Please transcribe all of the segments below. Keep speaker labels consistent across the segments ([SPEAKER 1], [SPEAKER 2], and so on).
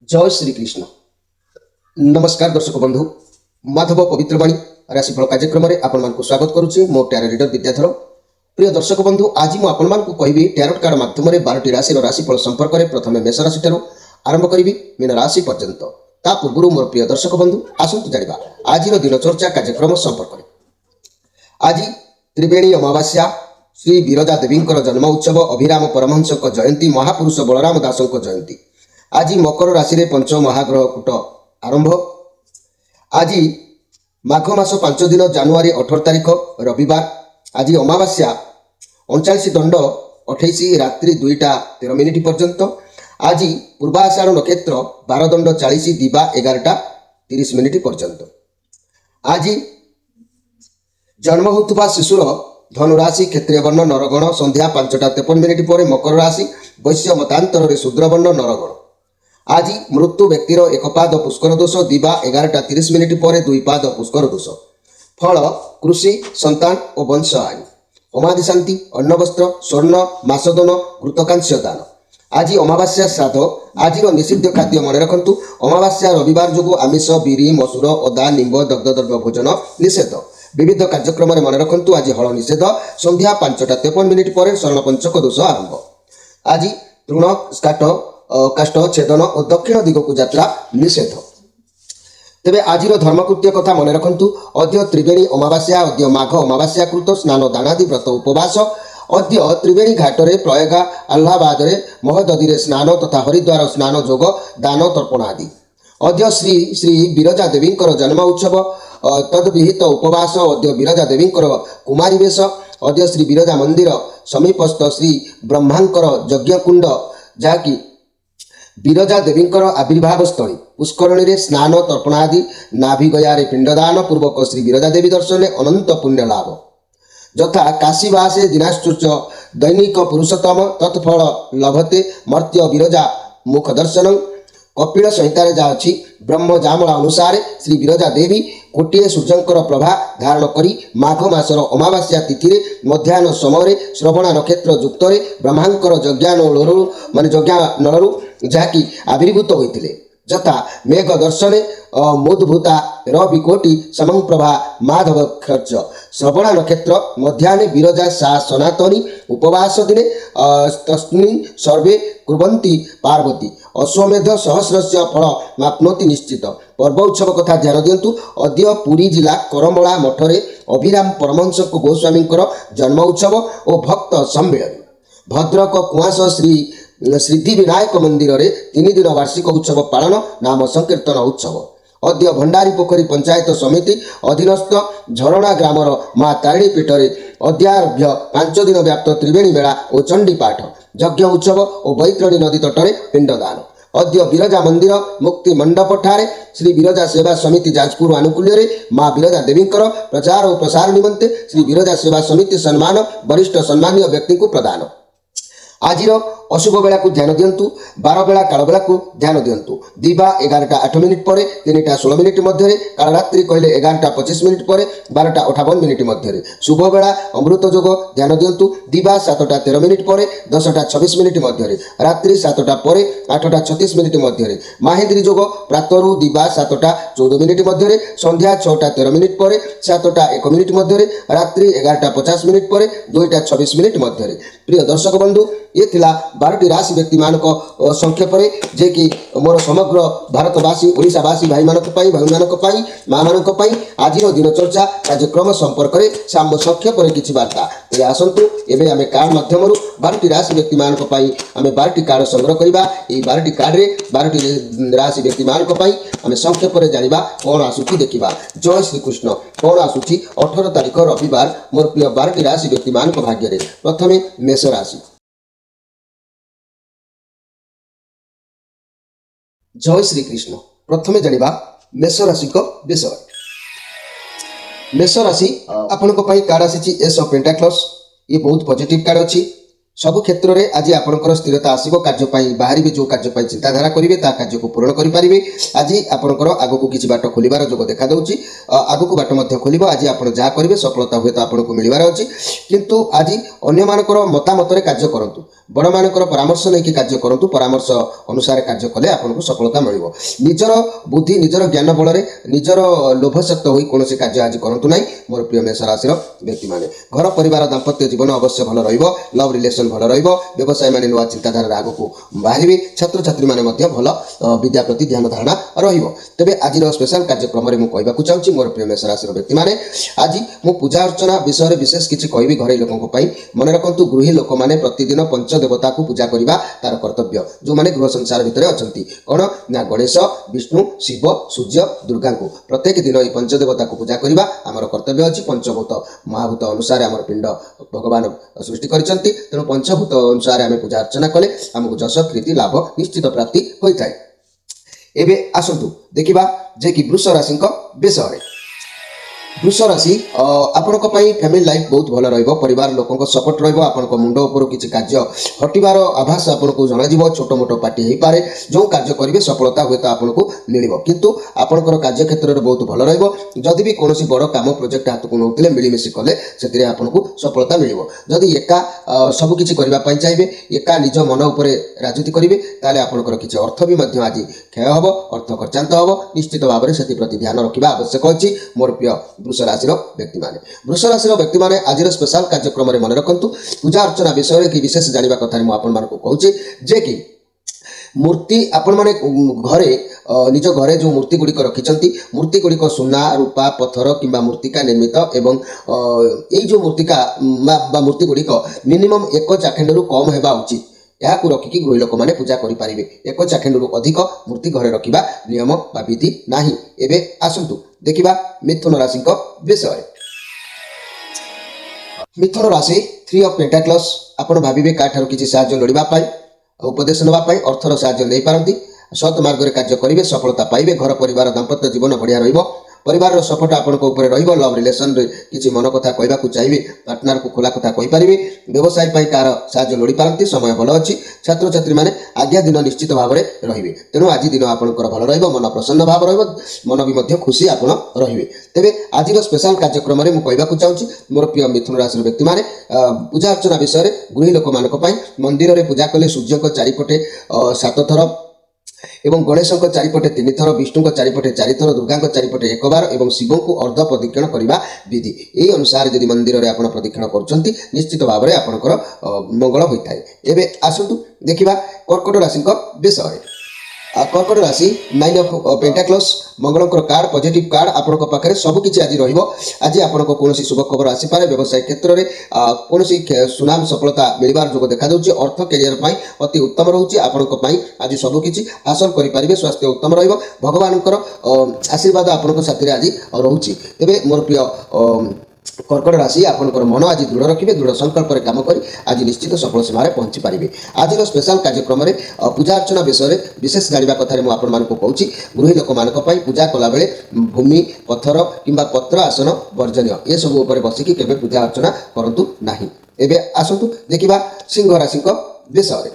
[SPEAKER 1] जय श्री कृष्ण। नमस्कार दर्शक बंधु, माधव पवित्रवाणी राशिफल कार्यक्रम में आपण स्वागत करुच्ची। मो टैरो रीडर विद्याधर। प्रिय दर्शक बंधु, आज मुझे आपण कहबी टैरोट कार्ड माध्यम 12टी राशि राशिफल संपर्क में प्रथम मेष राशि आरंभ करी मीन राशि पर्यंत। ता पूर्व मोर प्रिय दर्शक बंधु आसतु जानिबा आज दिनचर्चा कार्यक्रम संपर्क में। आज त्रिवेणी अमावास्या, श्री विरजा देवी जन्म उत्सव, अभिराम परमहंस जयंती, महापुरुष बलराम दास जयंती। आज मकर राशि रे पंच महाग्रह कूट आरंभ। आज माघ मास 5 दिन जानुआरी 18 तारिख रविवार। आज अमावास्या 39 दंड 28 रात्रि 2:13 पर्यंत। आज पूर्वाषाढ़ नक्षत्र 12 दंड 40 दिवा 11:30 पर्यंत। आज जन्म होता शिशुर धनुराशि क्षेत्रीय वर्ण नरगण संध्या 5:53 पर। मकर राशि वैश्य मतांतर शूद्रवर्ण नरगण। आज मृत्यु व्यक्तिर एक पाद पुष्कर दोष दिवा 11:30 पर 2 पाद पुष्कर दोष। फल कृषि, संतान और वंश आयु। होमादि शांति, अन्न वस्त्र, स्वर्ण, मासदन, घृतकांस्य दान। आज अमावास्या श्राद्ध। आज निषिद्ध खाद्य मन रखु। अमावास्या रविवार जो आमिष, बिरी, मसूर, अदा, निंब, दग्धद्रव्य भोजन निषेध। विविध कार्यक्रम मन रखु। आज हल निषेध। संध्या 5:53 पर शरण पंचक दोष आरंभ। आज तृण स्काट काष्ट छेदन और दक्षिण दिग को यात्रा निषेध। तेबे आज धर्मकृत्य कथा मन रखु। अद्य त्रिवेणी अमावास्या, अद्य माघ अमावास्या कृत स्नान दानादि व्रत उपवास। अद्य त्रिवेणी घाट रे प्रयाग, अल्लाहाबाद रे महोदधि स्नान तथा हरिद्वार स्नान जोग दान तर्पण आदि। अद्य श्री श्री विरजा देवी जन्म उत्सव तद्विहित उपवास। अद्य विरजा देवी कुमारी वेश। अद्य श्री विरजा मंदिर समीपस्थ श्री ब्रह्मांकर यज्ञकुंड जहाँकि विरजा देवी आविर्भाव स्थली पुष्करणी रे स्नान तर्पण आदि। नाभि गयारे पिंडदान पूर्वक श्री विरजा देवी दर्शन अनंत पुण्य लाभ। यथा काशीवासे दिनाश्चुच दैनिक पुरुषोत्तम तत्फल लभते मर्त्य विरजा मुख दर्शन। कपिल संहितारे जा अछि ब्रह्म जामला अनुसार श्री विरजा देवी कोटिए सूर्यंकर प्रभा धारण करी माघ मासर अमावास्या तिथि रे मध्याह्न समय श्रवणा नक्षत्र युक्त ब्रह्मांकर यज्ञानलु माने यज्ञानलु जहाँकि आविर्भूत होते। यथा मेघ दर्शने मुद्भूता रविकोटि समं प्रभा माधव खर्च। श्रवणा नक्षत्र मध्याह्ने विरजा सा सनातनी उपवास दिने तस्मिन् सर्वे कुर्वन्ति पार्वती। अश्वमेध सहस्रस्य फल माप्नोति निश्चित। पर्व उत्सव कथा ध्यान दियंतु। अद्य पुरी जिला करमला मठरे अभिराम परमहंस गोस्वामी जन्म उत्सव और भक्त सम्मेलन। भद्रक कुआस श्री सिद्धि विनायक मंदिर रे 3 दिन वार्षिक उत्सव पालन नाम संकीर्तन उत्सव। अद्य भंडारी पोखरी पंचायत समिति अधीनस्थ झरणा ग्रामर माँ तारिणी पीठ रे अद्यारभ्य 5 दिन व्याप्त त्रिवेणी मेला और चंडी पाठ यज्ञ उत्सव और बैतरणी नदी तटरे पिंडदान। अद्य विरजा मंदिर मुक्ति मंडप ठारे श्री विरजा सेवा समिति जाजपुर आनुकूल्य रे माँ विरजा देवी प्रचार और प्रसार निमंते श्री विरजा सेवा समिति सम्मान वरिष्ठ सम्मानीय व्यक्ति को प्रदान। आज अशुभ बेला को ध्यान दियंतु। 12 बेला काल बेला को ध्यान दियंतु। दिवा 11:08 पर 3:16 मध्य। काल रात्रि कहले 11:25 पर 12:58 मध्य। शुभ बेला अमृत जोग ध्यान दियंतु। दिवा 7:13 पर 10:26 मध्य। रात्रि 7टा पर 8:36 मध्य। माहेंद्री जोग प्रातरु दिवा 7:14 मध्य। संध्या 6:13 पर 7:01 मध्य। रात्रि 11:50 पर 2:26 मध्य। प्रिय दर्शक बंधु, ये थिला 12टी राशि व्यक्ति मानक संक्षेप जे कि मोर समग्र भारतवासी ओडिशावासी भाई मानक पाई भाई मानक पाई माँ मानक पाई आज दिनचर्चा कार्यक्रम संपर्क में साम संक्षेप में किसी वार्ता। ये आसतु एवं आम कार्ड माध्यम 12टी राशि व्यक्ति मानक पाई आम 12टी कार्ड संग्रह करवा। ये 12टी कार्ड रे 12टी राशि व्यक्ति मानक पाई आम संक्षेप में जानिबा कौन आसुची देखिबा। जय श्री कृष्ण। कौन आसुची 18 तारिख रविवार मोर प्रिय 12टी राशि व्यक्ति मानक भाग्य रे। प्रथमे मेष राशि। जय श्री कृष्ण। प्रथमे जानिबा मेष राशि को विषय। मेष राशि आपन को पई कार्ड आसी एस ऑफ पेंटाक्लस। ये बहुत पॉजिटिव कार्ड अछि। ସବୁ କ୍ଷେତ୍ରରେ ଆଜି ଆପଣଙ୍କର ସ୍ଥିରତା ଆସିବ କାର୍ଯ୍ୟ ପାଇଁ ବାହାରିବେ ଯେଉଁ କାର୍ଯ୍ୟ ପାଇଁ ଚିନ୍ତାଧାରା କରିବେ ତା କାର୍ଯ୍ୟକୁ ପୂରଣ କରିପାରିବେ ଆଜି ଆପଣଙ୍କର ଆଗକୁ କିଛି ବାଟ ଖୋଲିବାର ଯୋଗ ଦେଖାଦେଉଛି ଆଗକୁ ବାଟ ମଧ୍ୟ ଖୋଲିବ ଆଜି ଆପଣ ଯାହା କରିବେ ସଫଳତା ହୁଏତ ଆପଣଙ୍କୁ ମିଳିବାର ଅଛି କିନ୍ତୁ ଆଜି ଅନ୍ୟମାନଙ୍କର ମତାମତରେ କାର୍ଯ୍ୟ କରନ୍ତୁ ବଡ଼ମାନଙ୍କର ପରାମର୍ଶ ନେଇକି କାର୍ଯ୍ୟ କରନ୍ତୁ ପରାମର୍ଶ ଅନୁସାରେ କାର୍ଯ୍ୟ କଲେ ଆପଣଙ୍କୁ ସଫଳତା ମିଳିବ ନିଜର ବୁଦ୍ଧି ନିଜର ଜ୍ଞାନ ବଳରେ ନିଜର ଲୋଭଶକ୍ତ ହୋଇ କୌଣସି କାର୍ଯ୍ୟ ଆଜି କରନ୍ତୁ ନାହିଁ ମୋର ପ୍ରିୟ ମେଷ ରାଶିର ବ୍ୟକ୍ତିମାନେ ଘର ପରିବାର ଦାମ୍ପତ୍ୟ ଜୀବନ ଅବଶ୍ୟ ଭଲ ରହିବ ଲଭ୍ ରିଲେସନ୍ ଭଲ ରହିବ ବ୍ୟବସାୟୀମାନେ ନୂଆ ଚିନ୍ତାଧାରାରେ ଆଗକୁ ବାହାରିବେ ଛାତ୍ରଛାତ୍ରୀମାନେ ମଧ୍ୟ ଭଲ ବିଦ୍ୟା ପ୍ରତି ଧ୍ୟାନ ଧାରଣା ରହିବ ତେବେ ଆଜିର ସ୍ପେଶାଲ କାର୍ଯ୍ୟକ୍ରମରେ ମୁଁ କହିବାକୁ ଚାହୁଁଛି ମୋର ପ୍ରିୟ ମେଷ ରାଶିର ବ୍ୟକ୍ତିମାନେ ଆଜି ମୁଁ ପୂଜା ଅର୍ଚ୍ଚନା ବିଷୟରେ ବିଶେଷ କିଛି କହିବି ଘରୋଇ ଲୋକଙ୍କ ପାଇଁ ମନେ ରଖନ୍ତୁ ଗୃହୀ ଲୋକମାନେ ପ୍ରତିଦିନ ପଞ୍ଚଦେବତାକୁ ପୂଜା କରିବା ତାର କର୍ତ୍ତବ୍ୟ ଯେଉଁମାନେ ଗୃହ ସଂସାର ଭିତରେ ଅଛନ୍ତି କ'ଣ ନା ଗଣେଶ ବିଷ୍ଣୁ ଶିବ ସୂର୍ଯ୍ୟ ଦୁର୍ଗାଙ୍କୁ ପ୍ରତ୍ୟେକ ଦିନ ଏହି ପଞ୍ଚଦେବତାକୁ ପୂଜା କରିବା ଆମର କର୍ତ୍ତବ୍ୟ ଅଛି ପଞ୍ଚଭୂତ ମହାଭୂତ ଅନୁସାରେ ଆମର ପିଣ୍ଡ ଭଗବାନ ସୃଷ୍ଟି କରିଛନ୍ତି ତେଣୁ ପଞ୍ଚଭୂତ ଅନୁସାରେ ଆମେ ପୂଜା ଅର୍ଚ୍ଚନା କଲେ ଆମକୁ ଯଶ କୀର୍ତ୍ତି ଲାଭ ନିଶ୍ଚିତ ପ୍ରାପ୍ତି ହୋଇଥାଏ ଏବେ ଆସନ୍ତୁ ଦେଖିବା ଯେ କି ବୃଷ ରାଶିଙ୍କ ବିଷୟରେ ବୃଷ ରାଶି ଆପଣଙ୍କ ପାଇଁ ଫ୍ୟାମିଲି ଲାଇଫ୍ ବହୁତ ଭଲ ରହିବ ପରିବାର ଲୋକଙ୍କ ସପୋର୍ଟ ରହିବ ଆପଣଙ୍କ ମୁଣ୍ଡ ଉପରୁ କିଛି କାର୍ଯ୍ୟ ହଟିବାର ଆଭାସ ଆପଣଙ୍କୁ ଜଣାଯିବ ଛୋଟ ମୋଟ ପାର୍ଟି ହେଇପାରେ ଯେଉଁ କାର୍ଯ୍ୟ କରିବେ ସଫଳତା ହୁଏତ ଆପଣଙ୍କୁ ମିଳିବ କିନ୍ତୁ ଆପଣଙ୍କର କାର୍ଯ୍ୟକ୍ଷେତ୍ରରେ ବହୁତ ଭଲ ରହିବ ଯଦି ବି କୌଣସି ବଡ଼ କାମ ପ୍ରୋଜେକ୍ଟ ହାତକୁ ନେଉଥିଲେ ମିଳିମିଶି କଲେ ସେଥିରେ ଆପଣଙ୍କୁ ସଫଳତା ମିଳିବ ଯଦି ଏକା ସବୁକିଛି କରିବା ପାଇଁ ଚାହିଁବେ ଏକା ନିଜ ମନ ଉପରେ ରାଜନୀତି କରିବେ ତାହେଲେ ଆପଣଙ୍କର କିଛି ଅର୍ଥ ବି ମଧ୍ୟ ଆଜି କ୍ଷୟ ହେବ ଅର୍ଥ ଖର୍ଚ୍ଚାନ୍ତ ହେବ ନିଶ୍ଚିତ ଭାବରେ ସେଥିପ୍ରତି ଧ୍ୟାନ ରଖିବା ଆବଶ୍ୟକ ଅଛି ମୋର ପ୍ରିୟ ବୃଷ ରାଶିର ବ୍ୟକ୍ତିମାନେ ବୃଷ ରାଶିର ବ୍ୟକ୍ତିମାନେ ଆଜିର ସ୍ପେଶାଲ କାର୍ଯ୍ୟକ୍ରମରେ ମନେ ରଖନ୍ତୁ ପୂଜା ଅର୍ଚ୍ଚନା ବିଷୟରେ କି ବିଶେଷ ଜାଣିବା କଥାରେ ମୁଁ ଆପଣମାନଙ୍କୁ କହୁଛି ଯେ କି ମୂର୍ତ୍ତି ଆପଣମାନେ ଘରେ ନିଜ ଘରେ ଯେଉଁ ମୂର୍ତ୍ତି ଗୁଡ଼ିକ ରଖିଛନ୍ତି ମୂର୍ତ୍ତି ଗୁଡ଼ିକ ସୁନା ରୂପା ପଥର କିମ୍ବା ମୂର୍ତ୍ତିକା ନିର୍ମିତ ଏବଂ ଏଇ ଯେଉଁ ମୂର୍ତ୍ତିକା ବା ମୂର୍ତ୍ତି ଗୁଡ଼ିକ ମିନିମମ୍ 1 ଚାଖେଣ୍ଡରୁ କମ୍ ହେବା ଉଚିତ ଏହାକୁ ରଖିକି ଗୃହୀ ଲୋକମାନେ ପୂଜା କରିପାରିବେ 1 ଚାଖେଣ୍ଡରୁ ଅଧିକ ମୂର୍ତ୍ତି ଘରେ ରଖିବା ନିୟମ ବା ବିଧି ନାହିଁ ଏବେ ଆସନ୍ତୁ ଦେଖିବା ମିଥୁନ ରାଶିଙ୍କ ବିଷୟରେ ମିଥୁନ ରାଶି 3 ଅଫ୍ ପେଣ୍ଟାକ୍ଲସ୍ ଆପଣ ଭାବିବେ କାହାଠାରୁ କିଛି ସାହାଯ୍ୟ ଲୋଡ଼ିବା ପାଇଁ ଉପଦେଶ ନେବା ପାଇଁ ଅର୍ଥର ସାହାଯ୍ୟ ନେଇପାରନ୍ତି ସତ୍ ମାର୍ଗରେ କାର୍ଯ୍ୟ କରିବେ ସଫଳତା ପାଇବେ ଘର ପରିବାର ଦାମ୍ପତ୍ୟ ଜୀବନ ବଢ଼ିଆ ରହିବ ପରିବାରର ସପୋର୍ଟ ଆପଣଙ୍କ ଉପରେ ରହିବ ଲଭ୍ ରିଲେସନରେ କିଛି ମନ କଥା କହିବାକୁ ଚାହିଁବେ ପାର୍ଟନରକୁ ଖୋଲା କଥା କହିପାରିବେ ବ୍ୟବସାୟ ପାଇଁ କାହାର ସାହାଯ୍ୟ ଲୋଡ଼ିପାରନ୍ତି ସମୟ ଭଲ ଅଛି ଛାତ୍ରଛାତ୍ରୀମାନେ ଆଜ୍ଞା ଦିନ ନିଶ୍ଚିତ ଭାବରେ ରହିବେ ତେଣୁ ଆଜି ଦିନ ଆପଣଙ୍କର ଭଲ ରହିବ ମନ ପ୍ରସନ୍ନ ଭାବ ରହିବ ମନ ବି ମଧ୍ୟ ଖୁସି ଆପଣ ରହିବେ ତେବେ ଆଜିର ସ୍ପେଶାଲ କାର୍ଯ୍ୟକ୍ରମରେ ମୁଁ କହିବାକୁ ଚାହୁଁଛି ମୋର ପ୍ରିୟ ମିଥୁନ ରାଶିର ବ୍ୟକ୍ତିମାନେ ପୂଜା ଅର୍ଚ୍ଚନା ବିଷୟରେ ଗୃହୀ ଲୋକମାନଙ୍କ ପାଇଁ ମନ୍ଦିରରେ ପୂଜା କଲେ ସୂର୍ଯ୍ୟଙ୍କ ଚାରିପଟେ 7 ଥର ଏବଂ ଗଣେଶଙ୍କ ଚାରିପଟେ 3 ଥର ବିଷ୍ଣୁଙ୍କ ଚାରିପଟେ 4 ଥର ଦୁର୍ଗାଙ୍କ ଚାରିପଟେ 1 ବାର ଏବଂ ଶିବଙ୍କୁ ଅର୍ଦ୍ଧ ପ୍ରଦକ୍ଷିଣ କରିବା ବିଧି ଏହି ଅନୁସାରେ ଯଦି ମନ୍ଦିରରେ ଆପଣ ପ୍ରଦକ୍ଷିଣ କରୁଛନ୍ତି ନିଶ୍ଚିତ ଭାବରେ ଆପଣଙ୍କର ମଙ୍ଗଳ ହୋଇଥାଏ ଏବେ ଆସନ୍ତୁ ଦେଖିବା କର୍କଟ ରାଶିଙ୍କ ବିଷୟରେ କର୍କଟ ରାଶି 9 ଅଫ୍ ପେଣ୍ଟାକ୍ଲସ୍ ମଙ୍ଗଳଙ୍କର କାର୍ଡ ପଜିଟିଭ କାର୍ଡ ଆପଣଙ୍କ ପାଖରେ ସବୁକିଛି ଆଜି ରହିବ ଆଜି ଆପଣଙ୍କ କୌଣସି ଶୁଭ ଖବର ଆସିପାରେ ବ୍ୟବସାୟ କ୍ଷେତ୍ରରେ କୌଣସି ସୁନାମ ସଫଳତା ମିଳିବାର ଯୋଗ ଦେଖାଦେଉଛି ଅର୍ଥ କ୍ୟାରିୟର ପାଇଁ ଅତି ଉତ୍ତମ ରହୁଛି ଆପଣଙ୍କ ପାଇଁ ଆଜି ସବୁକିଛି ହାସଲ କରିପାରିବେ ସ୍ୱାସ୍ଥ୍ୟ ଉତ୍ତମ ରହିବ ଭଗବାନଙ୍କର ଆଶୀର୍ବାଦ ଆପଣଙ୍କ ସାଥିରେ ଆଜି ରହୁଛି ତେବେ ମୋର ପ୍ରିୟ କର୍କଟ ରାଶି ଆପଣଙ୍କର ମନ ଆଜି ଦୃଢ଼ ରଖିବେ ଦୃଢ଼ ସଂକଳ୍ପରେ କାମ କରି ଆଜି ନିଶ୍ଚିତ ସଫଳ ସୀମାରେ ପହଞ୍ଚି ପାରିବେ ଆଜିର ସ୍ପେଶାଲ କାର୍ଯ୍ୟକ୍ରମରେ ପୂଜା ଅର୍ଚ୍ଚନା ବିଷୟରେ ବିଶେଷ ଜାଣିବା କଥାରେ ମୁଁ ଆପଣମାନଙ୍କୁ କହୁଛି ଗୃହୀ ଲୋକମାନଙ୍କ ପାଇଁ ପୂଜା କଲାବେଳେ ଭୂମି ପଥର କିମ୍ବା ପତ୍ର ଆସନ ବର୍ଜନୀୟ ଏସବୁ ଉପରେ ବସିକି କେବେ ପୂଜା ଅର୍ଚ୍ଚନା କରନ୍ତୁ ନାହିଁ ଏବେ ଆସନ୍ତୁ ଦେଖିବା ସିଂହ ରାଶିଙ୍କ ବିଷୟରେ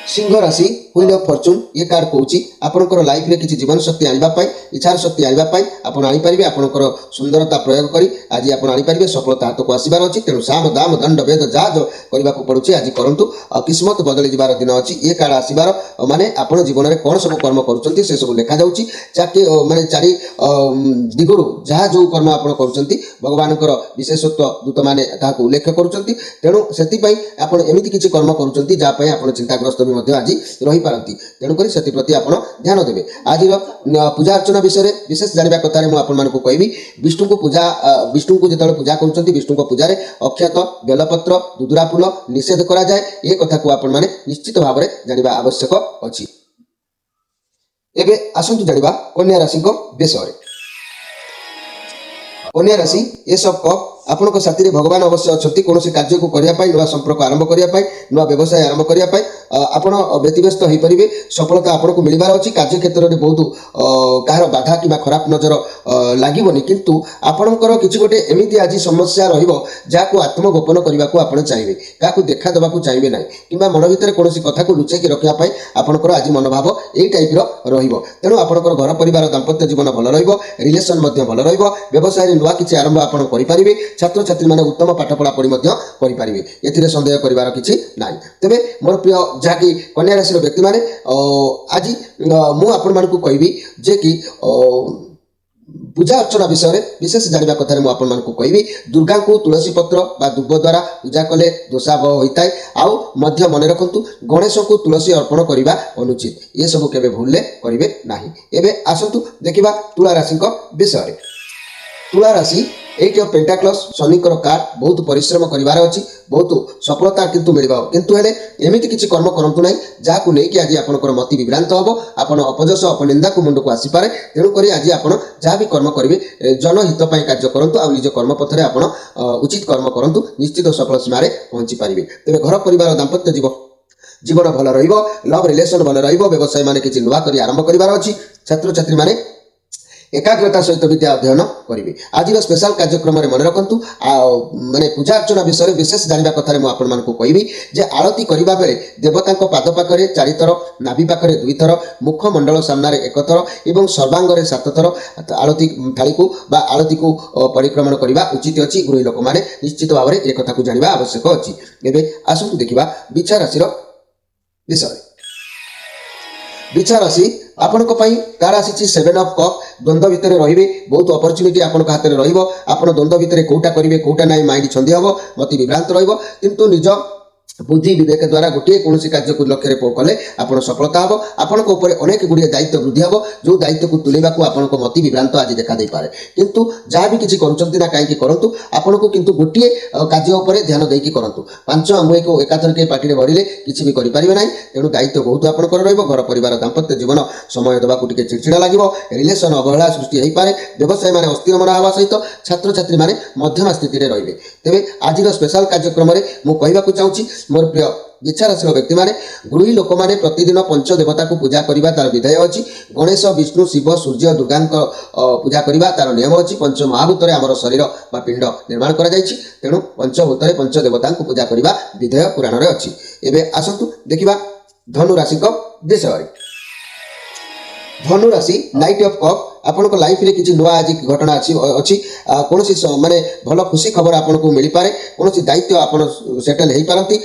[SPEAKER 1] सिंह राशि हुइल ऑफ फॉर्च्यून ये कार्ड कहूँ आपंकर लाइफ में किसी जीवन शक्ति आने इच्छार शक्ति आने आप आनीपारे आपंकर सुंदरता प्रयोग कर आज आप आनीपारे सफलता हाथ को आसबार अच्छी तेणु साम दाम दंड भेद जहाँ करने को पड़ुଛି आज करूँ किस्मत बदली जबार दिन अच्छी ये कार्ड आसबार माने आप जीवन में कौन सब कर्म कर सब लिखा जाऊँगी चाकि माने चारि दिगरू जहाँ जो कर्म आप भगवान विशेषत्व दूत मैंने उल्लेख करुँच तेणु से एमती किसी कर्म करुँच जहाँपाई आप चिंताग्रस्त भी आज रही पारती तेणुक से प्रति आप ध्यान देवे आज पूजा अर्चना विषय विशेष जानवा कथार मुझे कहबी विष्णु को पूजा विष्णु को जो पूजा कर विष्णु को पूजा अक्षत बेलपत्र दुदुरा फूल निषेध करा जाए ये कथा को आप निश्चित भाव में जानवा आवश्यक अच्छी एबे आसंतु जानवा कन्या राशि विषय कन्या राशि एस ऑफ कप ଆପଣଙ୍କ ସାଥିରେ ଭଗବାନ ଅବଶ୍ୟ ଅଛନ୍ତି କୌଣସି କାର୍ଯ୍ୟକୁ କରିବା ପାଇଁ ନୂଆ ସମ୍ପର୍କ ଆରମ୍ଭ କରିବା ପାଇଁ ନୂଆ ବ୍ୟବସାୟ ଆରମ୍ଭ କରିବା ପାଇଁ ଆପଣ ବ୍ୟତିବ୍ୟସ୍ତ ହୋଇପାରିବେ ସଫଳତା ଆପଣଙ୍କୁ ମିଳିବାର ଅଛି କାର୍ଯ୍ୟକ୍ଷେତ୍ରରେ ବହୁତ କାହାର ବାଧା କିମ୍ବା ଖରାପ ନଜର ଲାଗିବନି କିନ୍ତୁ ଆପଣଙ୍କର କିଛି ଗୋଟେ ଏମିତି ଆଜି ସମସ୍ୟା ରହିବ ଯାହାକୁ ଆତ୍ମଗୋପନ କରିବାକୁ ଆପଣ ଚାହିଁବେ କାହାକୁ ଦେଖା ଦେବାକୁ ଚାହିଁବେ ନାହିଁ କିମ୍ବା ମନ ଭିତରେ କୌଣସି କଥାକୁ ଲୁଚେଇକି ରଖିବା ପାଇଁ ଆପଣଙ୍କର ଆଜି ମନୋଭାବ ଏଇ ଟାଇପ୍ର ରହିବ ତେଣୁ ଆପଣଙ୍କର ଘର ପରିବାର ଦାମ୍ପତ୍ୟ ଜୀବନ ଭଲ ରହିବ ରିଲେସନ୍ ମଧ୍ୟ ଭଲ ରହିବ ବ୍ୟବସାୟରେ ନୂଆ କିଛି ଆରମ୍ଭ ଆପଣ କରିପାରିବେ ଛାତ୍ରଛାତ୍ରୀମାନେ ଉତ୍ତମ ପାଠ ପଢ଼ା ପଢ଼ି ମଧ୍ୟ କରିପାରିବେ ଏଥିରେ ସନ୍ଦେହ କରିବାର କିଛି ନାହିଁ ତେବେ ମୋର ପ୍ରିୟ ଯାହାକି କନ୍ୟା ରାଶିର ବ୍ୟକ୍ତିମାନେ ଆଜି ମୁଁ ଆପଣମାନଙ୍କୁ କହିବି ଯେ କି ପୂଜା ଅର୍ଚ୍ଚନା ବିଷୟରେ ବିଶେଷ ଜାଣିବା କଥାରେ ମୁଁ ଆପଣମାନଙ୍କୁ କହିବି ଦୁର୍ଗାଙ୍କୁ ତୁଳସୀ ପତ୍ର ବା ଦୁବ ଦ୍ୱାରା ପୂଜା କଲେ ଦୋଷାଭ ହୋଇଥାଏ ଆଉ ମଧ୍ୟ ମନେ ରଖନ୍ତୁ ଗଣେଶଙ୍କୁ ତୁଳସୀ ଅର୍ପଣ କରିବା ଅନୁଚିତ ଏସବୁ କେବେ ଭୁଲରେ କରିବେ ନାହିଁ ଏବେ ଆସନ୍ତୁ ଦେଖିବା ତୁଳା ରାଶିଙ୍କ ବିଷୟରେ ତୁଳା ରାଶି ଏଇଟ୍ ଅଫ୍ ପେଣ୍ଟାକ୍ଲସ୍ ଶନିଙ୍କର କାର୍ଡ ବହୁତ ପରିଶ୍ରମ କରିବାର ଅଛି ବହୁତ ସଫଳତା କିନ୍ତୁ ମିଳିବ କିନ୍ତୁ ହେଲେ ଏମିତି କିଛି କର୍ମ କରନ୍ତୁ ନାହିଁ ଯାହାକୁ ନେଇକି ଆଜି ଆପଣଙ୍କର ମତି ବିଭ୍ରାନ୍ତ ହେବ ଆପଣ ଅପଯଶ ଅପନିନ୍ଦାକୁ ମୁଣ୍ଡକୁ ଆସିପାରେ ତେଣୁକରି ଆଜି ଆପଣ ଯାହା ବି କର୍ମ କରିବେ ଜନହିତ ପାଇଁ କାର୍ଯ୍ୟ କରନ୍ତୁ ଆଉ ନିଜ କର୍ମପଥରେ ଆପଣ ଉଚିତ କର୍ମ କରନ୍ତୁ ନିଶ୍ଚିତ ସଫଳ ସୀମାରେ ପହଞ୍ଚି ପାରିବେ ତେବେ ଘର ପରିବାର ଦାମ୍ପତ୍ୟ ଜୀବନ ଭଲ ରହିବ ଲଭ୍ ରିଲେସନ୍ ଭଲ ରହିବ ବ୍ୟବସାୟ ମାନେ କିଛି ନୂଆ କରି ଆରମ୍ଭ କରିବାର ଅଛି ଛାତ୍ରଛାତ୍ରୀମାନେ ଏକାଗ୍ରତା ସହିତ ବିଦ୍ୟା ଅଧ୍ୟୟନ କରିବେ ଆଜିର ସ୍ପେଶାଲ କାର୍ଯ୍ୟକ୍ରମରେ ମନେ ରଖନ୍ତୁ ମାନେ ପୂଜା ଅର୍ଚ୍ଚନା ବିଷୟରେ ବିଶେଷ ଜାଣିବା କଥାରେ ମୁଁ ଆପଣମାନଙ୍କୁ କହିବି ଯେ ଆଳତୀ କରିବା ବେଳେ ଦେବତାଙ୍କ ପାଦ ପାଖରେ 4 ଥର ନାଭି ପାଖରେ 2 ଥର ମୁଖମଣ୍ଡଳ ସାମ୍ନାରେ 1 ଥର ଏବଂ ସର୍ବାଙ୍ଗରେ 7 ଥର ଆଳତୀ ଥାଳିକୁ ବା ଆଳତୀକୁ ପରିକ୍ରମଣ କରିବା ଉଚିତ ଅଛି ଗୃହୀ ଲୋକମାନେ ନିଶ୍ଚିତ ଭାବରେ ଏ କଥାକୁ ଜାଣିବା ଆବଶ୍ୟକ ଅଛି ଏବେ ଆସନ୍ତୁ ଦେଖିବା ବିଛା ରାଶିର ବିଷୟରେ ବିଛା ରାଶି ଆପଣଙ୍କ ପାଇଁ କାର୍ଡ ଆସିଛି 7 ଅଫ୍ କପ୍ ଦ୍ୱନ୍ଦ୍ୱ ଭିତରେ ରହିବେ ବହୁତ ଅପରଚ୍ୟୁନିଟି ଆପଣଙ୍କ ହାତରେ ରହିବ ଆପଣ ଦ୍ୱନ୍ଦ୍ୱ ଭିତରେ କୋଉଟା କରିବେ କୋଉଟା ନାହିଁ ମାଇଣ୍ଡ ଛନ୍ଦି ହେବ ମତି ବିଭ୍ରାନ୍ତ ରହିବ କିନ୍ତୁ ନିଜ ବୁଦ୍ଧି ବିବେକ ଦ୍ୱାରା ଗୋଟିଏ କୌଣସି କାର୍ଯ୍ୟକୁ ଲକ୍ଷ୍ୟରେ କଲେ ଆପଣ ସଫଳତା ହେବ ଆପଣଙ୍କ ଉପରେ ଅନେକ ଗୁଡ଼ିଏ ଦାୟିତ୍ୱ ବୃଦ୍ଧି ହେବ ଯେଉଁ ଦାୟିତ୍ୱକୁ ତୁଲେଇବାକୁ ଆପଣଙ୍କ ମତି ବିଭ୍ରାନ୍ତ ଆଜି ଦେଖାଦେଇପାରେ କିନ୍ତୁ ଯାହା ବି କିଛି କରୁଛନ୍ତି ନା କାହିଁକି କରନ୍ତୁ ଆପଣଙ୍କୁ କିନ୍ତୁ ଗୋଟିଏ କାର୍ଯ୍ୟ ଉପରେ ଧ୍ୟାନ ଦେଇକି କରନ୍ତୁ 5 ଆଙ୍ଗୁଳିକୁ ଏକାଥରକେ ପାଟିରେ ଭରିଲେ କିଛି ବି କରିପାରିବେ ନାହିଁ ତେଣୁ ଦାୟିତ୍ୱ ବହୁତ ଆପଣଙ୍କର ରହିବ ଘର ପରିବାର ଦାମ୍ପତ୍ୟ ଜୀବନ ସମୟ ଦେବାକୁ ଟିକେ ଚିଡ଼ଚିଡ଼ା ଲାଗିବ ରିଲେସନ୍ ଅବହେଳା ସୃଷ୍ଟି ହୋଇପାରେ ବ୍ୟବସାୟୀମାନେ ଅସ୍ଥିର ମନ ହେବା ସହିତ ଛାତ୍ରଛାତ୍ରୀମାନେ ମଧ୍ୟମ ସ୍ଥିତିରେ ରହିବେ ତେବେ ଆଜିର ସ୍ପେଶାଲ କାର୍ଯ୍ୟକ୍ରମରେ ମୁଁ କହିବାକୁ ଚାହୁଁଛି ମୋର ପ୍ରିୟ ବିଛା ରାଶିର ବ୍ୟକ୍ତିମାନେ ଗୃହୀ ଲୋକମାନେ ପ୍ରତିଦିନ ପଞ୍ଚ ଦେବତାକୁ ପୂଜା କରିବା ତାର ବିଧାୟ ଅଛି ଗଣେଶ ବିଷ୍ଣୁ ଶିବ ସୂର୍ଯ୍ୟ ଦୁର୍ଗାଙ୍କ ପୂଜା କରିବା ତାର ନିୟମ ଅଛି ପଞ୍ଚ ମହାଭୂତରେ ଆମର ଶରୀର ବା ପିଣ୍ଡ ନିର୍ମାଣ କରାଯାଇଛି ତେଣୁ ପଞ୍ଚଭୂତରେ ପଞ୍ଚ ଦେବତାଙ୍କୁ ପୂଜା କରିବା ବିଧେୟ ପୁରାଣରେ ଅଛି ଏବେ ଆସନ୍ତୁ ଦେଖିବା ଧନୁ ରାଶିଙ୍କ ବିଷୟରେ ଧନୁ ରାଶି ନାଇଟ୍ ଅଫ୍ କପ୍ ଆପଣଙ୍କ ଲାଇଫରେ କିଛି ନୂଆ ଆଜି ଘଟଣା ଅଛି କୌଣସି ମାନେ ଭଲ ଖୁସି ଖବର ଆପଣଙ୍କୁ ମିଳିପାରେ କୌଣସି ଦାୟିତ୍ୱ ଆପଣ ସେଟେଲ ହୋଇପାରନ୍ତି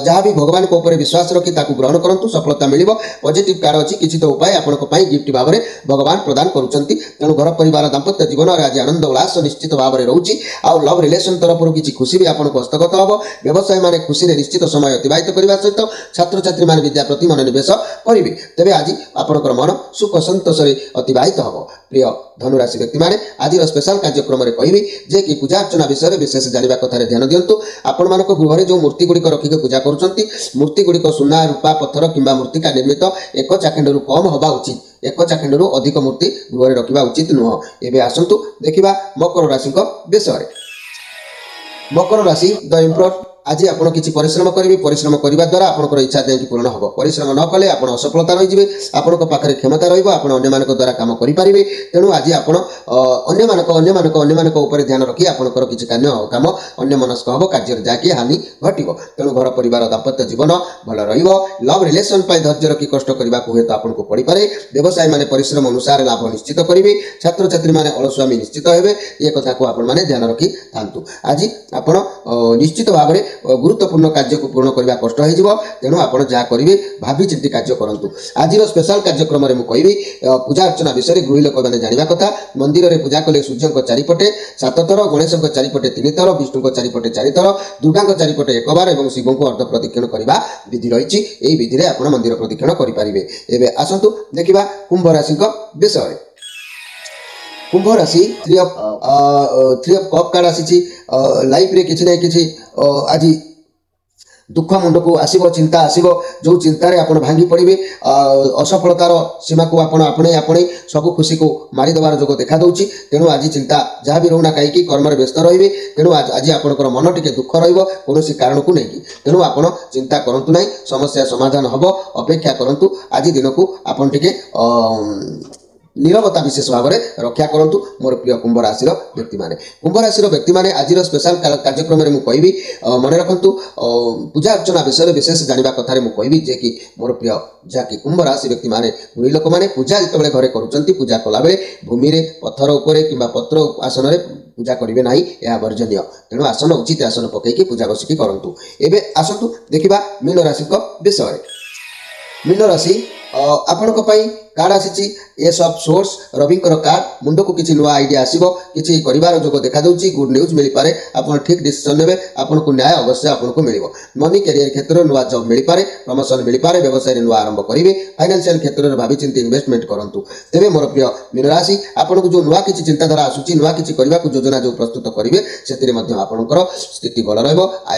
[SPEAKER 1] ଯାହା ବି ଭଗବାନଙ୍କ ଉପରେ ବିଶ୍ୱାସ ରଖି ତାକୁ ଗ୍ରହଣ କରନ୍ତୁ ସଫଳତା ମିଳିବ ପଜିଟିଭ୍ କାର୍ଡ ଅଛି କିଛି ତ ଉପାୟ ଆପଣଙ୍କ ପାଇଁ ଗିଫ୍ଟ ଭାବରେ ଭଗବାନ ପ୍ରଦାନ କରୁଛନ୍ତି ତେଣୁ ଘର ପରିବାର ଦାମ୍ପତ୍ୟ ଜୀବନରେ ଆଜି ଆନନ୍ଦ ଉଲ୍ଲାସ ନିଶ୍ଚିତ ଭାବରେ ରହୁଛି ଆଉ ଲଭ୍ ରିଲେସନ୍ ତରଫରୁ କିଛି ଖୁସି ବି ଆପଣଙ୍କୁ ହସ୍ତଗତ ହେବ ବ୍ୟବସାୟୀମାନେ ଖୁସିରେ ନିଶ୍ଚିତ ସମୟ ଅତିବାହିତ କରିବା ସହିତ ଛାତ୍ରଛାତ୍ରୀମାନେ ବିଦ୍ୟା ପ୍ରତି ମନୋନିବେଶ କରିବେ ତେବେ ଆଜି ଆପଣଙ୍କର ମନ ସୁଖ ସନ୍ତୋଷରେ ଅତିବାହିତ ହେବ ପ୍ରିୟ ଧନୁରାଶି ବ୍ୟକ୍ତିମାନେ ଆଜିର ସ୍ପେଶାଲ କାର୍ଯ୍ୟକ୍ରମରେ କହିବି ଯେ କି ପୂଜା ଅର୍ଚ୍ଚନା ବିଷୟରେ ବିଶେଷ ଜାଣିବା କଥାରେ ଧ୍ୟାନ ଦିଅନ୍ତୁ ଆପଣମାନଙ୍କ ଗୃହରେ ଯେଉଁ ମୂର୍ତ୍ତିଗୁଡ଼ିକ ରଖିକି ପୂଜା କରୁଛନ୍ତି ମୂର୍ତ୍ତିଗୁଡ଼ିକ ସୁନା ରୂପା ପଥର କିମ୍ବା ମୃତ୍ତିକା ନିର୍ମିତ 1 ଚାଖେଣ୍ଡରୁ କମ୍ ହେବା ଉଚିତ 1 ଚାଖେଣ୍ଡରୁ ଅଧିକ ମୂର୍ତ୍ତି ଗୃହରେ ରଖିବା ଉଚିତ ନୁହଁ ଏବେ ଆସନ୍ତୁ ଦେଖିବା ମକର ରାଶିଙ୍କ ବିଷୟରେ ମକର ରାଶି ଦ ଏମ୍ପରର ଆଜି ଆପଣ କିଛି ପରିଶ୍ରମ କରିବେ ପରିଶ୍ରମ କରିବା ଦ୍ୱାରା ଆପଣଙ୍କର ଇଚ୍ଛା ଯାଇକି ପୂରଣ ହେବ ପରିଶ୍ରମ ନ କଲେ ଆପଣ ଅସଫଳତା ରହିଯିବେ ଆପଣଙ୍କ ପାଖରେ କ୍ଷମତା ରହିବ ଆପଣ ଅନ୍ୟମାନଙ୍କ ଦ୍ୱାରା କାମ କରିପାରିବେ ତେଣୁ ଆଜି ଆପଣ ଅନ୍ୟମାନଙ୍କ ଉପରେ ଧ୍ୟାନ ରଖି ଆପଣଙ୍କର କିଛି କାମ ଅନ୍ୟମନସ୍କ ହେବ କାର୍ଯ୍ୟରେ ଯାହାକି ହାନି ଘଟିବ ତେଣୁ ଘର ପରିବାର ଦାମ୍ପତ୍ୟ ଜୀବନ ଭଲ ରହିବ ଲଭ୍ ରିଲେସନ୍ ପାଇଁ ଧୈର୍ଯ୍ୟ ରଖି କଷ୍ଟ କରିବାକୁ ହୁଏତ ଆପଣଙ୍କୁ ପଡ଼ିପାରେ ବ୍ୟବସାୟୀମାନେ ପରିଶ୍ରମ ଅନୁସାରେ ଲାଭ ନିଶ୍ଚିତ କରିବେ ଛାତ୍ରଛାତ୍ରୀମାନେ ଅଳସୁଆମୀ ନିଶ୍ଚିତ ହେବେ ଏ କଥାକୁ ଆପଣମାନେ ଧ୍ୟାନ ରଖିଥାନ୍ତୁ ଆଜି ଆପଣ ନିଶ୍ଚିତ ଭାବରେ ଗୁରୁତ୍ୱପୂର୍ଣ୍ଣ କାର୍ଯ୍ୟକୁ ପୂରଣ କରିବା କଷ୍ଟ ହୋଇଯିବ ତେଣୁ ଆପଣ ଯାହା କରିବେ ଭାବି ଚିନ୍ତି କାର୍ଯ୍ୟ କରନ୍ତୁ ଆଜିର ସ୍ପେଶାଲ କାର୍ଯ୍ୟକ୍ରମରେ ମୁଁ କହିବି ପୂଜା ଅର୍ଚ୍ଚନା ବିଷୟରେ ଗୃହୀ ଲୋକମାନେ ଜାଣିବା କଥା ମନ୍ଦିରରେ ପୂଜା କଲେ ସୂର୍ଯ୍ୟଙ୍କ ଚାରିପଟେ 7 ଥର ଗଣେଶଙ୍କ ଚାରିପଟେ 3 ଥର ବିଷ୍ଣୁଙ୍କ ଚାରିପଟେ 4 ଥର ଦୁର୍ଗାଙ୍କ ଚାରିପଟେ 1 ବାର ଏବଂ ଶିବଙ୍କୁ ଅର୍ଦ୍ଧ ପ୍ରଦକ୍ଷିଣ କରିବା ବିଧି ରହିଛି ଏହି ବିଧିରେ ଆପଣ ମନ୍ଦିର ପ୍ରଦକ୍ଷିଣ କରିପାରିବେ ଏବେ ଆସନ୍ତୁ ଦେଖିବା କୁମ୍ଭ ରାଶିଙ୍କ ବିଷୟରେ कुंभ राशि 3 ऑफ कप कार्ड आसी लाइफ रे किछि नै किछि आज दुख मुंड को आसो चिंता आसो जो चिंतार आप भांगी पड़े असफलतार सीमा को आपणे आपणे सब खुशी को मारिदेवार जोग देखा दूसरी। तेणु आज चिंता जहाँ भी रोना कहीं कर्म व्यस्त रे। तेणु आज आपंकर मन टे दुख रोन कारण को लेकिन तेणु आप चिंता करूँ ना, समस्या समाधान हम अपेक्षा करूँ। आज दिन को आप नीरवता विशेष भाव में रक्षा करूँ। मोर प्रिय कुंभ राशि व्यक्ति माने आज स्पेशल कार्यक्रम में मुझे मन रखु पूजा अर्चना विषय विशेष जाना कथार मुझे जे कि मोर प्रिय जहाँकि कुंभ राशि व्यक्ति माने बुढ़ी लोक मैंने पूजा जिते घरे करुँच पूजा कला बेले भूमि में पत्थर उपर कि पत्र आसन में पूजा करेंगे ना, यह वर्जनीय। तेणु आसन उचित आसन पकईकि पूजा बसिकी करूँ। एवं आसतु देखा मीन राशि विषय। मीन राशि आपण कार्ड आसी एस ऑफ सोर्स रवि कार्ड मुंड को किसी नुआ आइडिया आसो किसी कर जोग देखा दूसरी। गुड न्यूज मिल पारे, आप ठीक डिसीजन ने आपको न्याय अवश्य आपको मिल मनी कैरियर क्षेत्र में नुआ जॉब मिल पारे, प्रमोशन मिल पारे, व्यवसाय नुआ आरंभ करेंगे, फाइनेंशियल क्षेत्र में भावी चिंती इन्वेस्टमेंट करूँ। तेज मोर प्रिय मीन राशि आपको जो नुआ किसी चिंताधारा आसूची नुआ किसी करने को योजना जो प्रस्तुत करेंगे से आपंकर स्थिति भल रय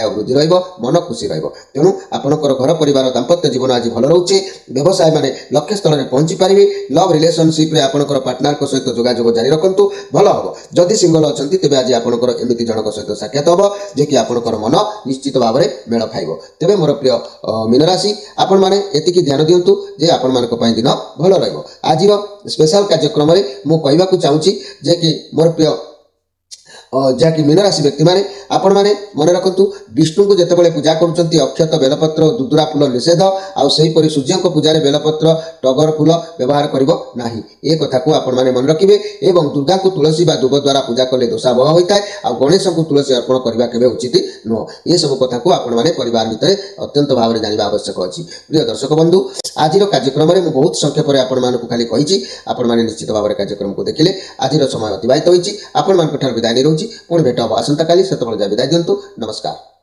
[SPEAKER 1] वृद्धि मन खुशी रेणु आपंकर घर परिवार दाम्पत्य जीवन आज भल रोचे। व्यवसाय मान लक्ष्य स्थल में पहुंची पारे। लव रिलेशनशिप रे आपनकर पार्टनर सहित जोगाजोग जारी रखु भल हम। जदि सिंगल अच्छा तेज आज आपंकर एमती जनक सहित साक्षात हम जे कि आपंकर मन निश्चित भाव में मेल खाइब। तेज मोर प्रिय मीन राशि आपण मैंने एतिकी ध्यान दिंतु जे आपण मान दिन भल रहिब। आज स्पेशल कार्यक्रम में मुझे चाहूँगी जे कि मोर प्रिय जहाँकि मीन राशि व्यक्ति माने आपण मैंने मन रखु विष्णु को जितेबाला पूजा करुँच अक्षत बेलपत्र दुदुरा फूल निषेध आईपरी सूर्य को पूजा बेलपत्र टगर फूल व्यवहार करना ये कथा को आपण मैंने मन रखिए। एवं दुर्गा को तुलसी व दुब द्वारा पूजा कले दोषावह होता है आ गणेश को तुलसी अर्पण करने के उचित नुह। ये सब कथा को आपण मैंने परिवार भितर अत्यंत भाव में जानवा आवश्यक अच्छी। प्रिय दर्शक बंधु आज कार्यक्रम में बहुत संक्षेप में आपण खाली कही आपण मैंने निश्चित भाव में कार्यक्रम को देखिले। आज समय अतिबाहित होती विदाय नहीं रोचे पुणी भेट हम आसंता काली से विदाय दिंतु। नमस्कार।